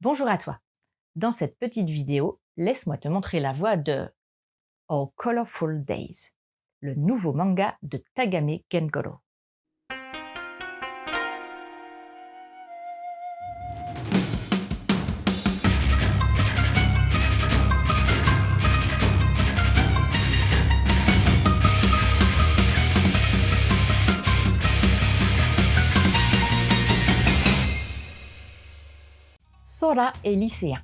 Bonjour à toi. Dans cette petite vidéo, laisse-moi te montrer la voix de Our Colorful Days, le nouveau manga de Tagame Gengoro. Sora est lycéen,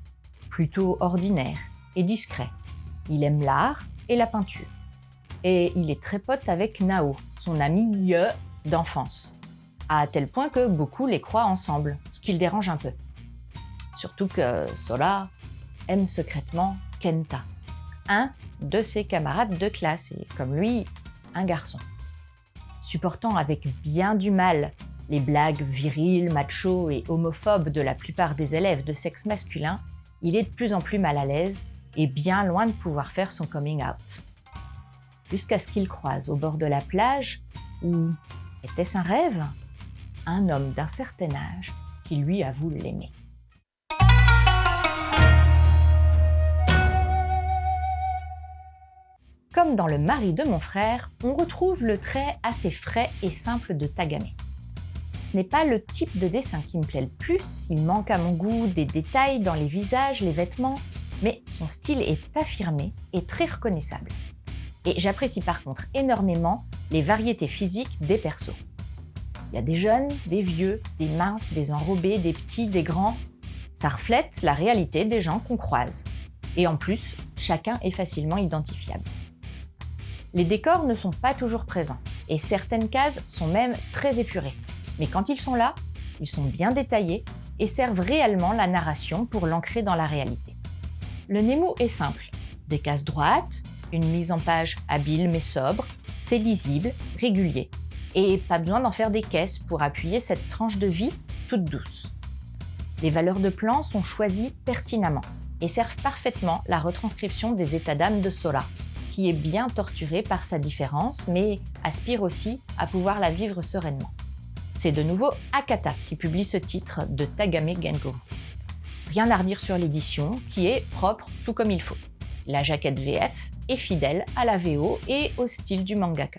plutôt ordinaire et discret. Il aime l'art et la peinture. Et il est très pote avec Nao, son ami d'enfance, à tel point que beaucoup les croient ensemble, ce qui le dérange un peu. Surtout que Sora aime secrètement Kenta, un de ses camarades de classe et, comme lui, un garçon. Supportant avec bien du mal les blagues viriles, machos et homophobes de la plupart des élèves de sexe masculin, il est de plus en plus mal à l'aise et bien loin de pouvoir faire son coming out. Jusqu'à ce qu'il croise au bord de la plage, ou était-ce un rêve, un homme d'un certain âge qui lui avoue l'aimer. Comme dans Le mari de mon frère, on retrouve le trait assez frais et simple de Tagame. Ce n'est pas le type de dessin qui me plaît le plus, il manque à mon goût des détails dans les visages, les vêtements, mais son style est affirmé et très reconnaissable. Et j'apprécie par contre énormément les variétés physiques des persos. Il y a des jeunes, des vieux, des minces, des enrobés, des petits, des grands. Ça reflète la réalité des gens qu'on croise. Et en plus, chacun est facilement identifiable. Les décors ne sont pas toujours présents, et certaines cases sont même très épurées. Mais quand ils sont là, ils sont bien détaillés et servent réellement la narration pour l'ancrer dans la réalité. Le Nemo est simple, des cases droites, une mise en page habile mais sobre, c'est lisible, régulier. Et pas besoin d'en faire des caisses pour appuyer cette tranche de vie toute douce. Les valeurs de plan sont choisies pertinemment et servent parfaitement la retranscription des états d'âme de Sora, qui est bien torturé par sa différence mais aspire aussi à pouvoir la vivre sereinement. C'est de nouveau Akata qui publie ce titre de Tagame Gengoro. Rien à redire sur l'édition, qui est propre tout comme il faut. La jaquette VF est fidèle à la VO et au style du mangaka.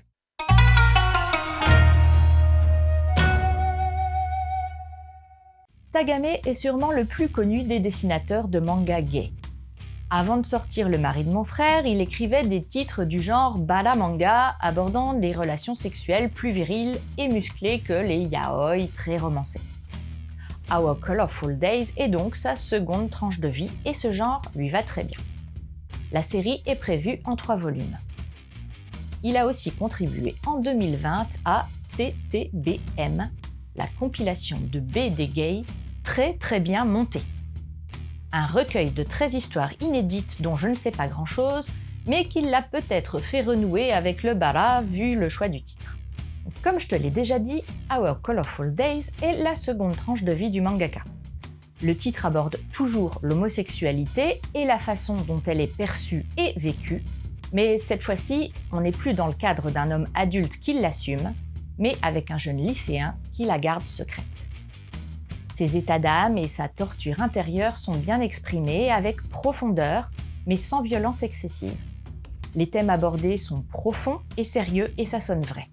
Tagame est sûrement le plus connu des dessinateurs de manga gay. Avant de sortir Le mari de mon frère, il écrivait des titres du genre bala manga abordant les relations sexuelles plus viriles et musclées que les yaoi très romancés. Our Colorful Days est donc sa seconde tranche de vie et ce genre lui va très bien. La série est prévue en 3 volumes. Il a aussi contribué en 2020 à TTBM, la compilation de BD gay très bien montée. Un recueil de 13 histoires inédites dont je ne sais pas grand-chose, mais qui l'a peut-être fait renouer avec le bara vu le choix du titre. Comme je te l'ai déjà dit, Our Colorful Days est la seconde tranche de vie du mangaka. Le titre aborde toujours l'homosexualité et la façon dont elle est perçue et vécue, mais cette fois-ci, on n'est plus dans le cadre d'un homme adulte qui l'assume, mais avec un jeune lycéen qui la garde secrète. Ses états d'âme et sa torture intérieure sont bien exprimés avec profondeur, mais sans violence excessive. Les thèmes abordés sont profonds et sérieux et ça sonne vrai.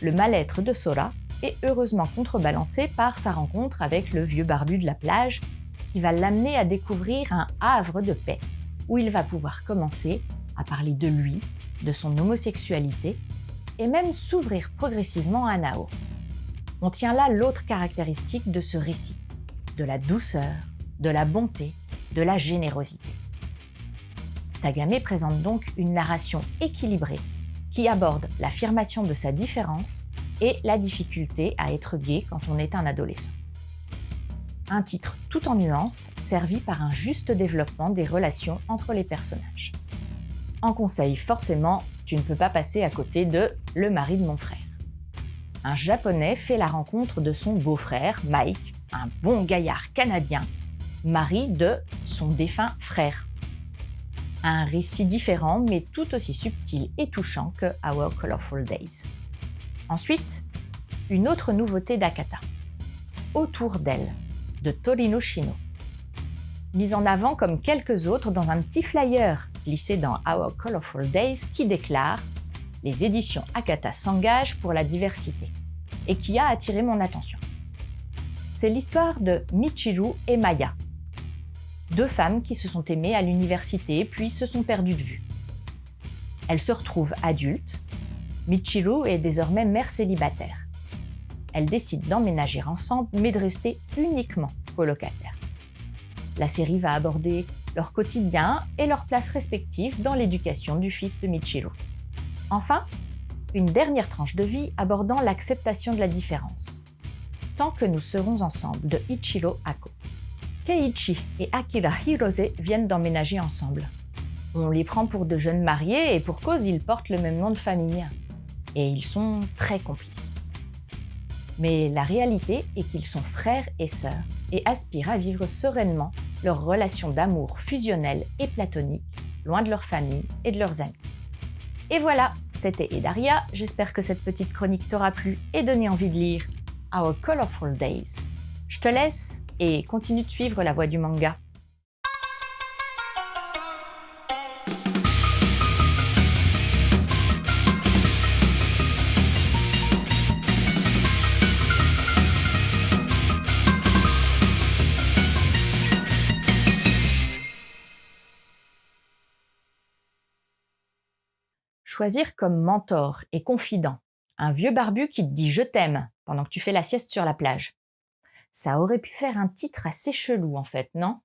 Le mal-être de Sora est heureusement contrebalancé par sa rencontre avec le vieux barbu de la plage qui va l'amener à découvrir un havre de paix où il va pouvoir commencer à parler de lui, de son homosexualité et même s'ouvrir progressivement à Nao. On tient là l'autre caractéristique de ce récit, de la douceur, de la bonté, de la générosité. Tagame présente donc une narration équilibrée qui aborde l'affirmation de sa différence et la difficulté à être gay quand on est un adolescent. Un titre tout en nuances, servi par un juste développement des relations entre les personnages. En conseil, forcément, tu ne peux pas passer à côté de Le mari de mon frère. Un Japonais fait la rencontre de son beau-frère, Mike, un bon gaillard canadien, mari de son défunt frère. Un récit différent mais tout aussi subtil et touchant que Our Colorful Days. Ensuite, une autre nouveauté d'Akata, Autour d'elle, de Torino Shino, mise en avant comme quelques autres dans un petit flyer glissé dans Our Colorful Days qui déclare « Les éditions Akata s'engagent pour la diversité » et qui a attiré mon attention. C'est l'histoire de Michiru et Maya, deux femmes qui se sont aimées à l'université puis se sont perdues de vue. Elles se retrouvent adultes. Michiru est désormais mère célibataire. Elles décident d'emménager ensemble mais de rester uniquement colocataires. La série va aborder leur quotidien et leur place respective dans l'éducation du fils de Michiru. Enfin, une dernière tranche de vie abordant l'acceptation de la différence. Tant que nous serons ensemble de Ichiro Ako. Keiichi et Akira Hirose viennent d'emménager ensemble. On les prend pour de jeunes mariés et pour cause ils portent le même nom de famille. Et ils sont très complices. Mais la réalité est qu'ils sont frères et sœurs et aspirent à vivre sereinement leur relation d'amour fusionnelle et platonique, loin de leur famille et de leurs amis. Et voilà, c'était Edaria, j'espère que cette petite chronique t'aura plu et donné envie de lire Our Colorful Days. Je te laisse et continue de suivre la voie du manga. Choisir comme mentor et confident un vieux barbu qui te dit « je t'aime » pendant que tu fais la sieste sur la plage. Ça aurait pu faire un titre assez chelou en fait, non ?